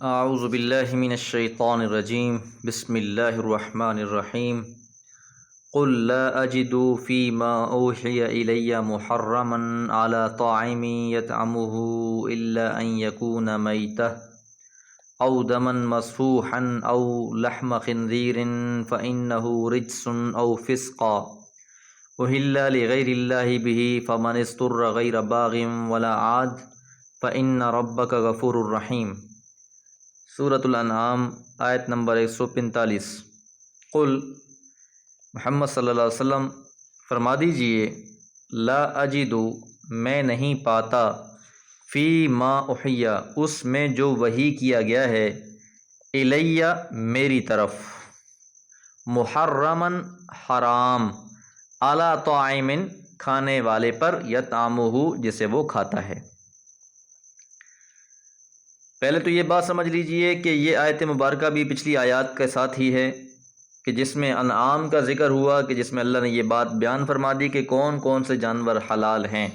اعوذ باللہ من الشیطان الرجیم بسم اللہ الرحمن الرحیم قل لا اجد فيما اوحي الي محرما على طاعم يطعمه الا ان يكون ميتة او دما مسفوحا او لحم خنزير فانه رجس او فسقا اهل لغير الله به فمن اضطر غير باغ ولا عاد فان ربك غفور رحیم۔ سورۃ الانعام آیت نمبر 145۔ قل محمد صلی اللہ علیہ وسلم فرما دیجئے، لا اجدو میں نہیں پاتا، فی ما احیا اس میں جو وحی کیا گیا ہے، الیہ میری طرف، محرمن حرام، علی طاعم کھانے والے پر، یطعمہ جسے وہ کھاتا ہے۔ پہلے تو یہ بات سمجھ لیجئے کہ یہ آیت مبارکہ بھی پچھلی آیات کے ساتھ ہی ہے کہ جس میں انعام کا ذکر ہوا، کہ جس میں اللہ نے یہ بات بیان فرما دی کہ کون کون سے جانور حلال ہیں،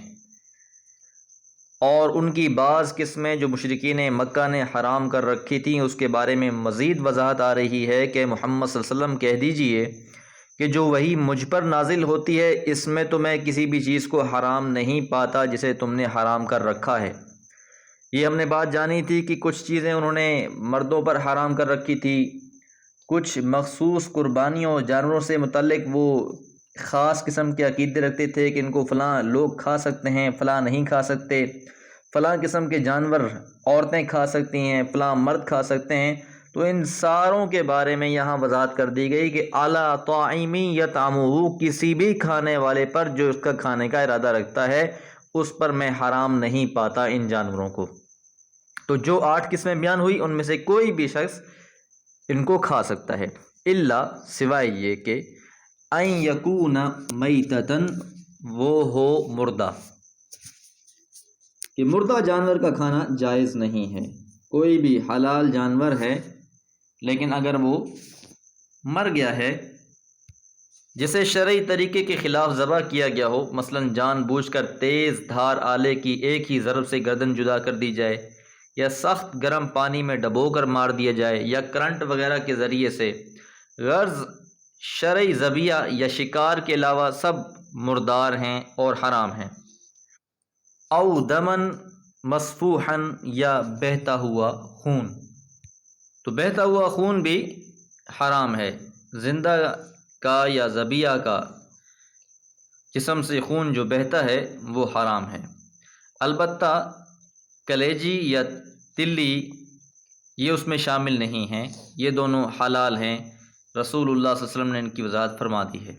اور ان کی بعض قسمیں جو مشرکین مکہ نے حرام کر رکھی تھیں اس کے بارے میں مزید وضاحت آ رہی ہے کہ محمد صلی اللہ علیہ وسلم کہہ دیجئے کہ جو وحی مجھ پر نازل ہوتی ہے اس میں تو میں کسی بھی چیز کو حرام نہیں پاتا جسے تم نے حرام کر رکھا ہے۔ یہ ہم نے بات جانی تھی کہ کچھ چیزیں انہوں نے مردوں پر حرام کر رکھی تھی، کچھ مخصوص قربانیوں جانوروں سے متعلق وہ خاص قسم کے عقیدے رکھتے تھے کہ ان کو فلاں لوگ کھا سکتے ہیں، فلاں نہیں کھا سکتے، فلاں قسم کے جانور عورتیں کھا سکتی ہیں، فلاں مرد کھا سکتے ہیں۔ تو ان ساروں کے بارے میں یہاں وضاحت کر دی گئی کہ اعلیٰ طاعم یطعمہ، کسی بھی کھانے والے پر جو اس کا کھانے کا ارادہ رکھتا ہے اس پر میں حرام نہیں پاتا ان جانوروں کو۔ تو جو 8 قسمیں بیان ہوئی ان میں سے کوئی بھی شخص ان کو کھا سکتا ہے، الا سوائے یہ کہ ان یکون میتتن، وہ ہو مردہ، کہ مردہ جانور کا کھانا جائز نہیں ہے۔ کوئی بھی حلال جانور ہے لیکن اگر وہ مر گیا ہے، جسے شرعی طریقے کے خلاف ذبح کیا گیا ہو، مثلا جان بوجھ کر تیز دھار آلے کی ایک ہی ضرب سے گردن جدا کر دی جائے، یا سخت گرم پانی میں ڈبو کر مار دیا جائے، یا کرنٹ وغیرہ کے ذریعے سے، غرض شرعی ذبیحہ یا شکار کے علاوہ سب مردار ہیں اور حرام ہیں۔ او دمن مسفوحن، یا بہتا ہوا خون، تو بہتا ہوا خون بھی حرام ہے، زندہ کا یا ذبیحہ کا جسم سے خون جو بہتا ہے وہ حرام ہے۔ البتہ کلیجی یا تلی یہ اس میں شامل نہیں ہیں، یہ دونوں حلال ہیں، رسول اللہ صلی اللہ علیہ وسلم نے ان کی وضاحت فرما دی ہے۔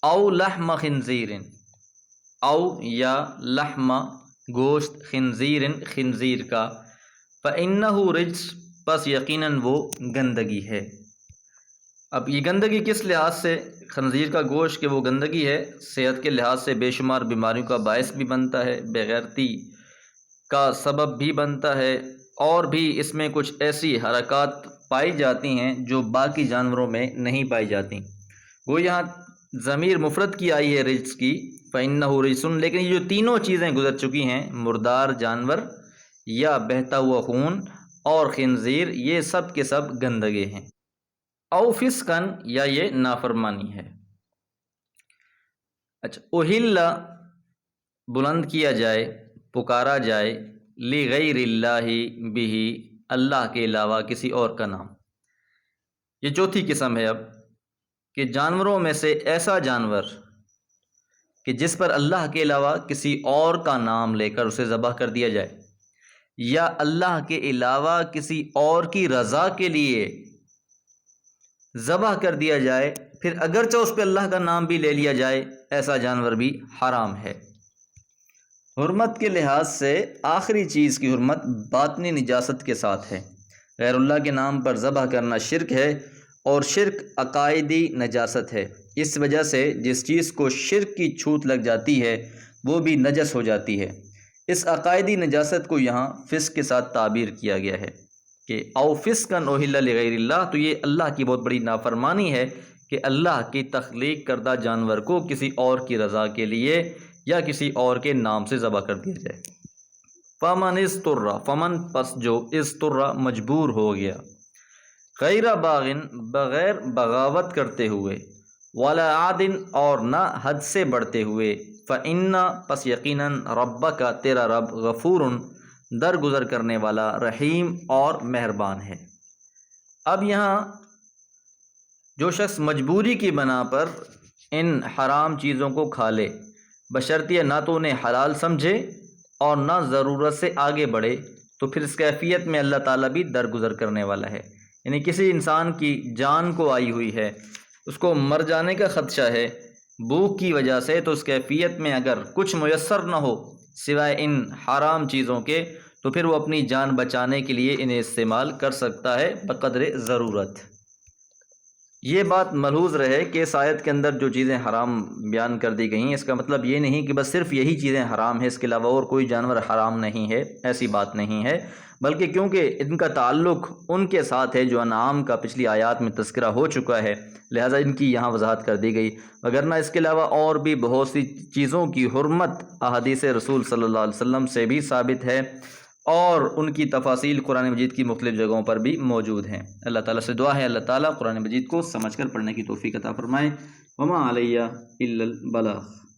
او لحم خنزیر، او یا لحم گوشت، خنزیر خنزیر کا، فإنہ رجس، پس یقیناً وہ گندگی ہے۔ اب یہ گندگی کس لحاظ سے، خنزیر کا گوشت کہ وہ گندگی ہے، صحت کے لحاظ سے بے شمار بیماریوں کا باعث بھی بنتا ہے، بے غیرتی کا سبب بھی بنتا ہے، اور بھی اس میں کچھ ایسی حرکات پائی جاتی ہیں جو باقی جانوروں میں نہیں پائی جاتی۔ وہ یہاں ضمیر مفرد کی آئی ہے رجس کی، فإنہ رجس، لیکن یہ جو تینوں چیزیں گزر چکی ہیں، مردار جانور یا بہتا ہوا خون اور خنزیر، یہ سب کے سب گندگی ہیں۔ او فسقن، یا یہ نافرمانی ہے۔ اچھا، اہل بلند کیا جائے، پکارا جائے، لغیر اللہ بہ، اللہ کے علاوہ کسی اور کا نام۔ یہ چوتھی قسم ہے اب، کہ جانوروں میں سے ایسا جانور کہ جس پر اللہ کے علاوہ کسی اور کا نام لے کر اسے ذبح کر دیا جائے، یا اللہ کے علاوہ کسی اور کی رضا کے لیے ذبح کر دیا جائے، پھر اگرچہ اس پہ اللہ کا نام بھی لے لیا جائے، ایسا جانور بھی حرام ہے۔ حرمت کے لحاظ سے آخری چیز کی حرمت باطنی نجاست کے ساتھ ہے۔ غیر اللہ کے نام پر ذبح کرنا شرک ہے، اور شرک عقائدی نجاست ہے۔ اس وجہ سے جس چیز کو شرک کی چھوت لگ جاتی ہے وہ بھی نجس ہو جاتی ہے۔ اس عقائدی نجاست کو یہاں فسق کے ساتھ تعبیر کیا گیا ہے کہ او فسقن اہل لغیر اللہ، تو یہ اللہ کی بہت بڑی نافرمانی ہے کہ اللہ کی تخلیق کردہ جانور کو کسی اور کی رضا کے لیے یا کسی اور کے نام سے ذبح کر دیا جائے۔ فمن استر، فمن پس جو استر مجبور ہو گیا، غیر باغن بغیر بغاوت کرتے ہوئے، ولا عادن اور نہ حد سے بڑھتے ہوئے، فإن پس یقیناً ربک تیرا رب غفور درگزر کرنے والا، رحیم اور مہربان ہے۔ اب یہاں جو شخص مجبوری کی بنا پر ان حرام چیزوں کو کھا لے، بشرطیہ نہ تو انہیں حلال سمجھے اور نہ ضرورت سے آگے بڑھے، تو پھر اس کیفیت میں اللہ تعالیٰ بھی درگزر کرنے والا ہے۔ یعنی کسی انسان کی جان کو آئی ہوئی ہے، اس کو مر جانے کا خدشہ ہے بھوک کی وجہ سے، تو اس کیفیت میں اگر کچھ میسر نہ ہو سوائے ان حرام چیزوں کے، تو پھر وہ اپنی جان بچانے کے لیے انہیں استعمال کر سکتا ہے بقدر ضرورت۔ یہ بات ملحوظ رہے کہ اس آیت کے اندر جو چیزیں حرام بیان کر دی گئی ہیں، اس کا مطلب یہ نہیں کہ بس صرف یہی چیزیں حرام ہیں، اس کے علاوہ اور کوئی جانور حرام نہیں ہے، ایسی بات نہیں ہے، بلکہ کیونکہ ان کا تعلق ان کے ساتھ ہے جو انعام کا پچھلی آیات میں تذکرہ ہو چکا ہے، لہٰذا ان کی یہاں وضاحت کر دی گئی، وگرنہ اس کے علاوہ اور بھی بہت سی چیزوں کی حرمت احادیث رسول صلی اللہ علیہ وسلم سے بھی ثابت ہے، اور ان کی تفاصیل قرآن مجید کی مختلف جگہوں پر بھی موجود ہیں۔ اللہ تعالیٰ سے دعا ہے اللہ تعالیٰ قرآن مجید کو سمجھ کر پڑھنے کی توفیق عطا فرمائے۔ وما علیہ الا البلاغ۔